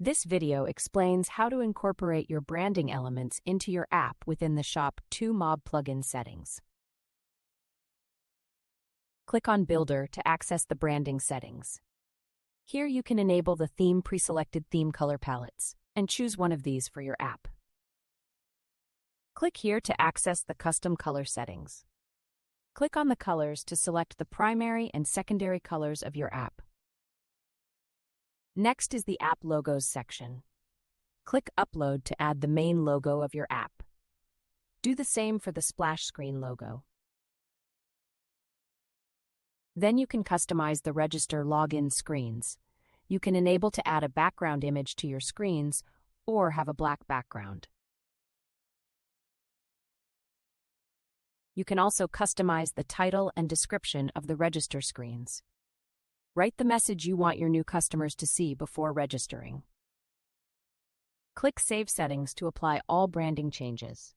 This video explains how to incorporate your branding elements into your app within the shop2mob plugin settings. Click on Builder to access the branding settings. Here you can enable the pre-selected theme color palettes and choose one of these for your app. Click here to access the custom color settings. Click on the colors to select the primary and secondary colors of your app. Next is the App Logos section. Click Upload to add the main logo of your app. Do the same for the splash screen logo. Then you can customize the register login screens. You can enable to add a background image to your screens or have a black background. You can also customize the title and description of the register screens. Write the message you want your new customers to see before registering. Click Save Settings to apply all branding changes.